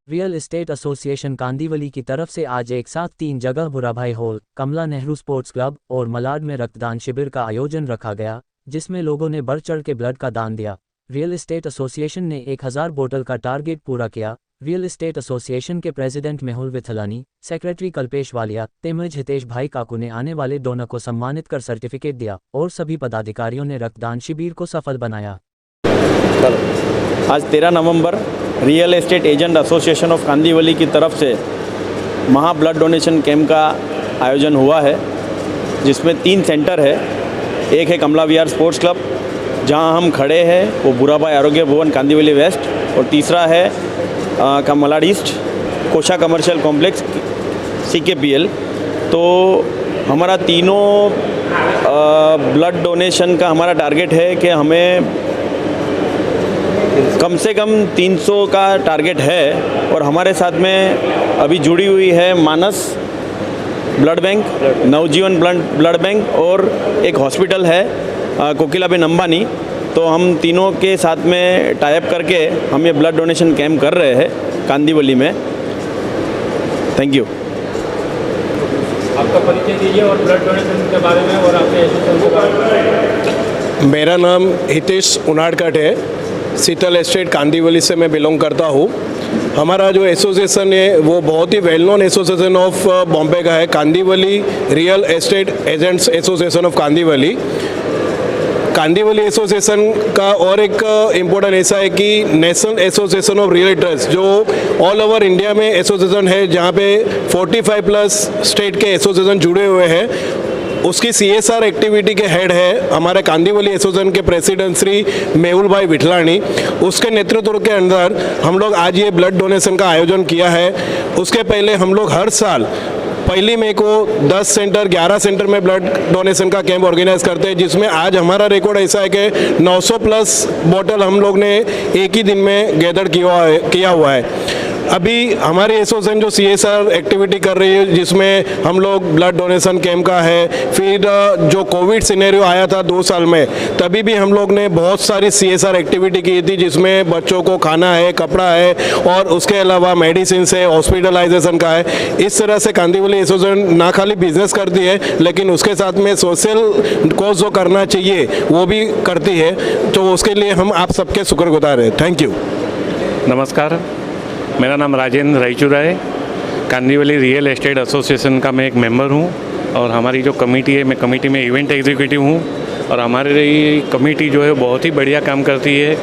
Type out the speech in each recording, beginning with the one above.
Real estate association Kandivali की तरफ से आज एक साथ 3 जगह भूराभाई हॉल, कमला नेहरू स्पोर्ट्स क्लब और मलाड में रक्तदान शिविर का आयोजन रखा गया, जिसमें लोगों ने बढ़ चढ़ के ब्लड का दान दिया। रियल एस्टेट एसोसिएशन ने 1000 बोतल का टारगेट पूरा किया। रियल एस्टेट एसोसिएशन के प्रेसिडेंट मेहुल विथलानी, सेक्रेटरी कल्पेश वालिया तेमज हितेश भाई काकू ने आने वाले डोनर को सम्मानित कर सर्टिफिकेट दिया और सभी पदाधिकारियों ने रक्तदान शिविर को सफल बनाया। आज 13 नवंबर real estate agent association of Kandivali की तरफ से महा ब्लड डोनेशन कैंप का आयोजन हुआ है, जिसमें 3 सेंटर है। एक है कमला विहार स्पोर्ट्स क्लब, जहां हम खड़े हैं वो भूराभाई आरोग्य भवन कांदीवली वेस्ट, और तीसरा है Malad east Kosha commercial complex CKPL। तो हमारा तीनों ब्लड डोनेशन का हमारा टारगेट है कि हमें कम से कम 300 का टारगेट है। और हमारे साथ में अभी जुड़ी हुई है मानस ब्लड बैंक, नवजीवन ब्लड बैंक और एक हॉस्पिटल है कोकिलाबेन अंबानी। तो हम तीनों के साथ में टाई अप करके हम ये ब्लड डोनेशन कैंप कर रहे हैं कांदीवली में। Thank you. आपका परिचय दीजिए और ब्लड डोनेशन के बारे में और आपके एसोसिएशन के बारे में। मेरा नाम हितेश उनाड़कट है, शीतल एस्टेट कांदीवली से मैं बिलोंग करता हूँ। हमारा जो एसोसिएशन है वो बहुत ही well known association of Bombay का है, Kandivali real estate agents association of Kandivali. Kandivali association का और एक इम्पोर्टेंट ऐसा है कि नेशनल एसोसिएशन ऑफ रियल्टर्स जो ऑल ओवर इंडिया में एसोसिएशन है, जहाँ पे 45 प्लस स्टेट के एसोसिएशन जुड़े हुए हैं, उसकी CSR एक्टिविटी के हेड है हमारे कांदीवली एसोसिएशन के प्रेसिडेंट श्री मेहुल भाई विठलानी। उसके नेतृत्व के अंदर हम लोग आज ये ब्लड डोनेशन का आयोजन किया है। उसके पहले हम लोग हर साल 1 मई को 10 सेंटर 11 सेंटर में ब्लड डोनेशन का कैंप ऑर्गेनाइज करते हैं, जिसमें आज हमारा रिकॉर्ड ऐसा है कि 900 प्लस बोतल हम लोग ने एक ही दिन में गैदर किया हुआ है। अभी हमारी एसोसिएशन जो CSR एक्टिविटी कर रही है, जिसमें हम लोग ब्लड डोनेशन कैंप का है, फिर जो कोविड सिनेरियो आया था 2 साल में, तभी भी हम लोग ने बहुत सारी CSR एक्टिविटी की थी, जिसमें बच्चों को खाना है, कपड़ा है और उसके अलावा मेडिसिन है, हॉस्पिटलाइजेशन का है। इस तरह से कांदीवली एसोसिएशन ना खाली बिजनेस करती है, लेकिन उसके साथ में सोशल कॉज जो करना चाहिए वो भी करती है। तो उसके लिए हम आप सबके शुक्रगुजार हैं। Thank you. नमस्कार, मेरा नाम राजेंद्र रायचूरा है। कांदीवली रियल एस्टेट एसोसिएशन का मैं एक मेंबर हूं और हमारी जो कमेटी है, मैं कमेटी में इवेंट एग्जीक्यूटिव हूं। और हमारी कमेटी जो है बहुत ही बढ़िया काम करती है।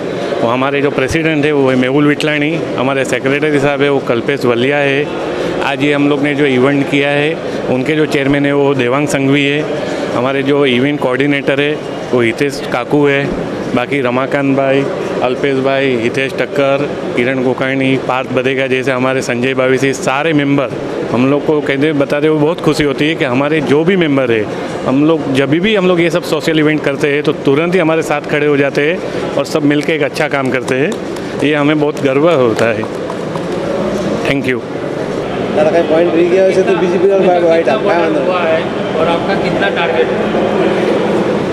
वो हमारे जो प्रेसिडेंट है वो है मेहुल विठलानी, हमारे सेक्रेटरी साहब है वो कल्पेश वालिया है। आज ये हम लोग ने जो इवेंट किया है, उनके जो चेयरमैन है वो देवांग संघवी है। हमारे जो इवेंट कोऑर्डिनेटर है वो हितेश काकू है। बाकी रमाकांत भाई, अल्पेश भाई, हितेश टक्कर, किरण गोकाणी, पार्थ बदेगा जैसे हमारे संजय बावीसी, सारे मेंबर हम लोग को कहते बताते हुए बहुत खुशी होती है कि हमारे जो भी मेंबर है, हम लोग जब भी हम लोग ये सब सोशल इवेंट करते हैं तो तुरंत ही हमारे साथ खड़े हो जाते हैं और सब मिलकर एक अच्छा काम करते हैं। ये हमें बहुत गर्व होता है। Thank you. पॉइंट रह गया वैसे तो बीजेपी और आपका कितना टारगेट?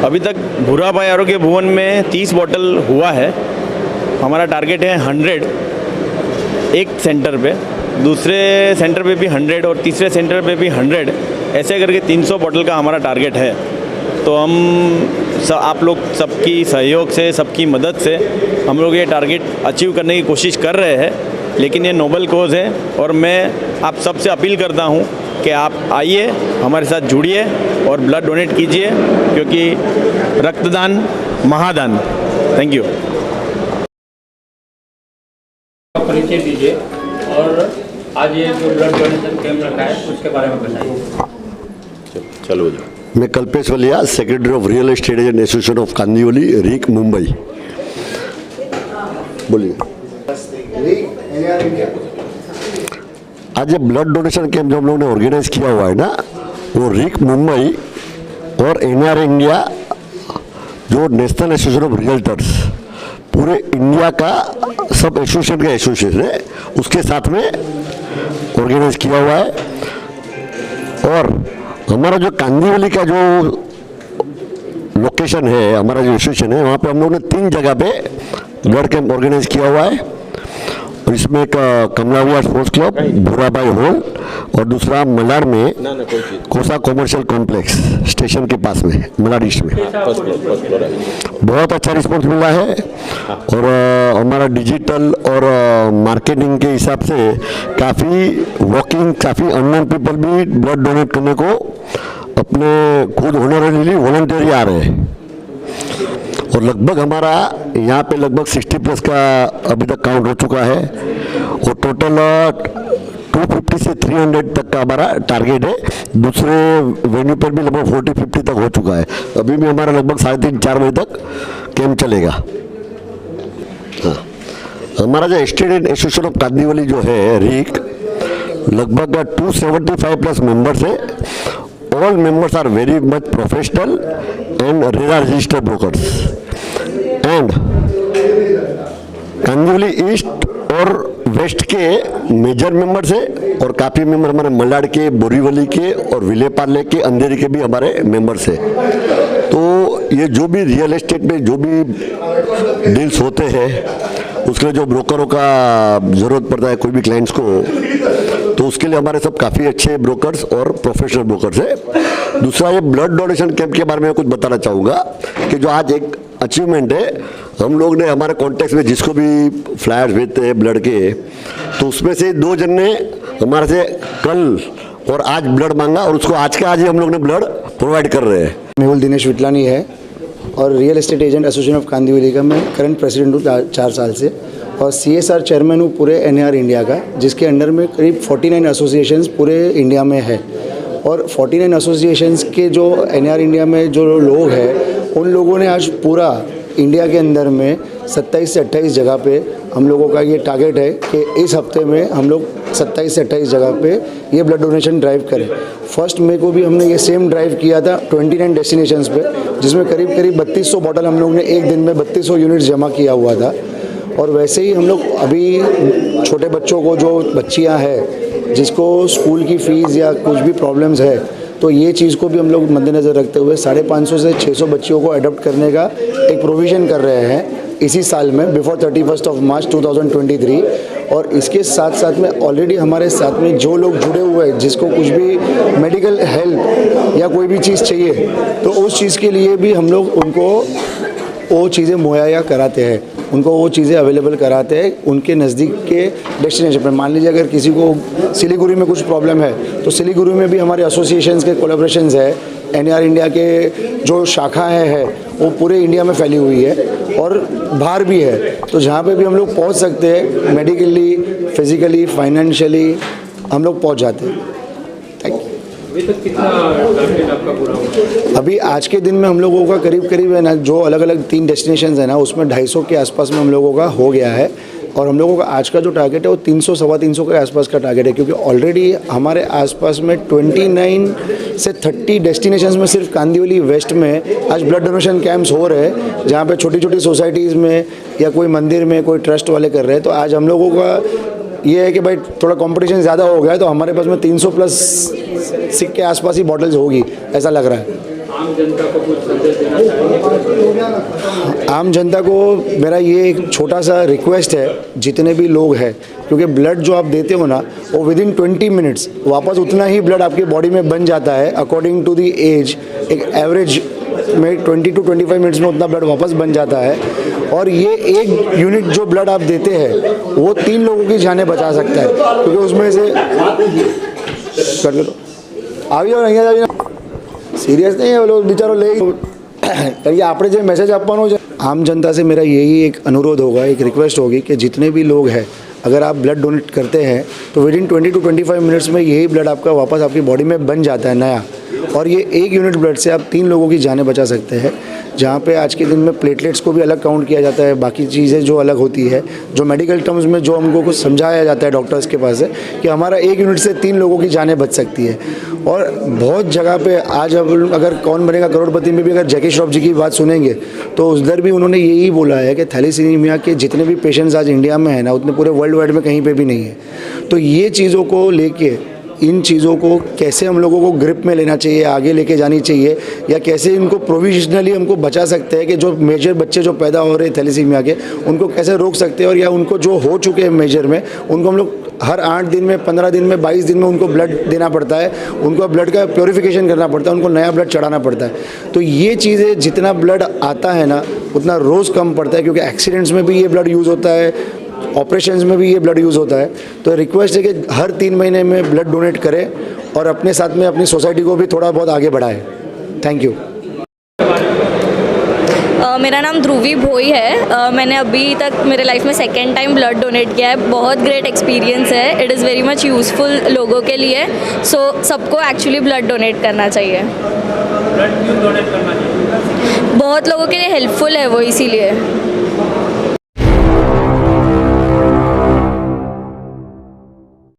अभी तक भूराभाई आरोग्य भवन में 30 बोतल हुआ है। हमारा टारगेट है 100 एक सेंटर पे, दूसरे सेंटर पे भी 100 और तीसरे सेंटर पे भी 100, ऐसे करके 300 बोतल का हमारा टारगेट है। तो हम आप लोग सबकी सहयोग से, सबकी मदद से हम लोग ये टारगेट अचीव करने की कोशिश कर रहे हैं। लेकिन ये नोबल कोज़ है और मैं आप सबसे अपील करता हूँ कि आप आइए, हमारे साथ जुड़िए और ब्लड डोनेट कीजिए, क्योंकि रक्तदान महादान। Thank you. परिचय दीजिए और आज ये जो ब्लड डोनेशन कैंप रखा है उसके बारे में बताइए। चलो। मैं Kalpesh Walia, secretary of real estate agent association of Kandivali rig Mumbai. बोलिए। आज ये ब्लड डोनेशन कैंप जो हम लोगों ने ऑर्गेनाइज किया हुआ है ना, वो रीक मुंबई और NR इंडिया जो नेशनल एसोसिएशन ऑफ रियल्टर्स, पूरे इंडिया का सब एसोसिएशन का एसोसिएशन है, उसके साथ में ऑर्गेनाइज किया हुआ है। और हमारा जो कांदीवली का जो लोकेशन है, हमारा जो एसोसिएशन है, वहाँ पे हम लोगों ने 3 जगह पे ब्लड कैंप ऑर्गेनाइज किया हुआ है। और इसमें एक कमला स्पोर्ट्स क्लब, भूराबाई हॉल और दूसरा मलाड में कोसा कॉमर्शियल कॉम्प्लेक्स स्टेशन के पास में, मलाड ईस्ट में। बहुत अच्छा रिस्पॉन्स मिला है और हमारा डिजिटल और मार्केटिंग के हिसाब से काफ़ी वॉकिंग, काफ़ी अननोन पीपल भी ब्लड डोनेट करने को अपने खुद होनरली वॉलंटियर आ रहे हैं। और लगभग हमारा यहाँ पे लगभग 60+ का अभी तक काउंट हो चुका है और टोटल 250 से 300 तक का हमारा टारगेट है। दूसरे वेन्यू पर भी लगभग 40-50 तक हो चुका है। अभी भी हमारा लगभग 3:30-4 बजे तक कैंप चलेगा। हाँ, हमारा जो स्टूडेंट एसोसिएशन ऑफ कांदीवली जो है रीक, लगभग 275+ मेंबर्स है। All members are very much professional and RERA registered brokers and Kandivali east और वेस्ट के मेजर मेंबर्स है और काफ़ी मेंबर हमारे मलाड के, बोरीवली के और विलेपार्ले के, अंधेरी के भी हमारे मेंबर्स है। तो ये जो भी रियल एस्टेट में जो भी डील्स होते हैं उसके लिए जो ब्रोकरों का ज़रूरत पड़ता है कोई भी क्लाइंट्स को, तो उसके लिए हमारे सब काफ़ी अच्छे ब्रोकर्स और प्रोफेशनल ब्रोकर्स है। दूसरा, ये ब्लड डोनेशन कैंप के बारे में कुछ बताना चाहूँगा कि जो आज एक अचीवमेंट है, हम लोग ने हमारे कॉन्टेक्स्ट में जिसको भी फ्लायर्स भेजते हैं ब्लड के, तो उसमें से 2 जन ने हमारे से कल और आज ब्लड मांगा और उसको आज ही हम लोग ने ब्लड प्रोवाइड कर रहे हैं। मेहुल दिनेश विटलानी है और real estate agent association of Kandivali का मैं करंट प्रेसिडेंट हूँ 4 साल से और CSR चेयरमैन हूँ पूरे NAR इंडिया का, जिसके अंडर में करीब 49 एसोसिएशंस पूरे इंडिया में है। और 49 एसोसिएशंस के जो NAR इंडिया में जो लोग हैं उन लोगों ने आज पूरा इंडिया के अंदर में 27 से 28 जगह पे हम लोगों का ये टारगेट है कि इस हफ्ते में हम लोग 27 से 28 जगह पे ये ब्लड डोनेशन ड्राइव करें। 1 मई को भी हमने ये सेम ड्राइव किया था 29 डेस्टिनेशंस पे, जिसमें करीब 3200 बॉटल हम लोग ने एक दिन में 3200 यूनिट्स जमा किया हुआ था। और वैसे ही हम लोग अभी छोटे बच्चों को, जो बच्चियां हैं जिसको स्कूल की फ़ीस या कुछ भी प्रॉब्लम्स है, तो ये चीज़ को भी हम लोग मद्देनज़र रखते हुए 550 से 600 बच्चियों को अडॉप्ट करने का एक प्रोविज़न कर रहे हैं इसी साल में बिफोर 31 मार्च 2023। और इसके साथ साथ में ऑलरेडी हमारे साथ में जो लोग जुड़े हुए हैं, जिसको कुछ भी मेडिकल हेल्प या कोई भी चीज़ चाहिए, तो उस चीज़ के लिए भी हम लोग उनको वो चीज़ें मुहैया कराते हैं, उनको वो चीज़ें अवेलेबल कराते हैं उनके नज़दीक के डेस्टिनेशन पर। मान लीजिए अगर किसी को सिलीगुड़ी में कुछ प्रॉब्लम है तो सिलीगुड़ी में भी हमारे एसोसिएशंस के कोलैबोरेशंस है। NAR इंडिया के जो शाखाएं हैं वो पूरे इंडिया में फैली हुई है और बाहर भी है, तो जहाँ पे भी हम लोग पहुँच सकते हैं मेडिकली, फिज़िकली, फाइनेंशियली हम लोग पहुँच जाते हैं। Thank you. अभी तक कितना टारगेट आपका पूरा हुआ? अभी आज के दिन में हम लोगों का करीब है ना, जो अलग अलग 3 डेस्टिनेशंस है ना, उसमें 250 के आसपास में हम लोगों का हो गया है। और हम लोगों का आज का जो टारगेट है वो 300-325 के आसपास का टारगेट है, क्योंकि ऑलरेडी हमारे आसपास में 29 से 30 डेस्टिनेशंस में सिर्फ कांदीवली वेस्ट में आज ब्लड डोनेशन कैंप्स हो रहे हैं, जहाँ पे छोटी छोटी सोसाइटीज़ में या कोई मंदिर में कोई ट्रस्ट वाले कर रहे हैं। तो आज हम लोगों का ये है कि भाई थोड़ा कंपटीशन ज़्यादा हो गया है, तो हमारे पास में 300+ सिक के आसपास ही बॉटल्स होगी, ऐसा लग रहा है। आम जनता को कुछ संदेश देना चाहिए? आम जनता को मेरा ये एक छोटा सा रिक्वेस्ट है, जितने भी लोग हैं, क्योंकि ब्लड जो आप देते हो ना, वो विदिन 20 मिनट्स वापस उतना ही ब्लड आपकी बॉडी में बन जाता है अकॉर्डिंग टू दी एज। एक एवरेज में 20 to 25 मिनट्स में उतना ब्लड वापस बन जाता है। और ये 1 यूनिट जो ब्लड आप देते हैं वो 3 लोगों की जानें बचा सकता है, क्योंकि उसमें से कर लो આવી જાઓ અહીંયા આવીને सीरियस नहीं है वो लोग बेचारों ले करिए। आपने जो मैसेज आपको आम जनता से मेरा यही एक अनुरोध होगा, एक रिक्वेस्ट होगी कि जितने भी लोग हैं, अगर आप ब्लड डोनेट करते हैं तो विदिन 20 to 25 मिनट्स में यही ब्लड आपका वापस आपकी बॉडी में बन जाता है नया। और ये 1 यूनिट ब्लड से आप 3 लोगों की जानें बचा सकते हैं। जहाँ पे आज के दिन में प्लेटलेट्स को भी अलग काउंट किया जाता है, बाकी चीज़ें जो अलग होती है, जो मेडिकल टर्म्स में जो हमको कुछ समझाया जाता है डॉक्टर्स के पास है कि हमारा 1 यूनिट से 3 लोगों की जानें बच सकती है। और बहुत जगह पे आज अब अगर कौन बनेगा करोड़पति में भी अगर जैकी श्रॉफ जी की बात सुनेंगे तो उधर भी उन्होंने यही बोला है कि थैलेसीमिया के जितने भी पेशेंट्स आज इंडिया में हैं ना, उतने पूरे वर्ल्ड वाइड में कहीं पर भी नहीं है। तो ये चीज़ों को लेके इन चीज़ों को कैसे हम लोगों को ग्रिप में लेना चाहिए, आगे लेके जानी चाहिए, या कैसे इनको प्रोविजनली हमको बचा सकते हैं कि जो मेजर बच्चे जो पैदा हो रहे हैं थैलेसीमिया के, उनको कैसे रोक सकते हैं, और या उनको जो हो चुके हैं मेजर में उनको हम लोग हर 8 दिन में, 15 दिन में, 22 दिन में उनको ब्लड देना पड़ता है, उनको ब्लड का प्योरीफिकेशन करना पड़ता है, उनको नया ब्लड चढ़ाना पड़ता है। तो ये चीज़ें जितना ब्लड आता है ना उतना रोज़ कम पड़ता है, क्योंकि एक्सीडेंट्स में भी ये ब्लड यूज़ होता है, ऑपरेशंस में भी ये ब्लड यूज़ होता है। तो रिक्वेस्ट है कि हर 3 महीने में ब्लड डोनेट करें और अपने साथ में अपनी सोसाइटी को भी थोड़ा बहुत आगे बढ़ाएं। Thank you. मेरा नाम ध्रुवी भोई है। मैंने अभी तक मेरे लाइफ में सेकेंड टाइम ब्लड डोनेट किया है। बहुत ग्रेट एक्सपीरियंस है। It is very much useful लोगों के लिए। सो सबको एक्चुअली ब्लड डोनेट करना चाहिए। ब्लड क्यों डोनेट करना चाहिए? बहुत लोगों के लिए हेल्पफुल है वो, इसीलिए।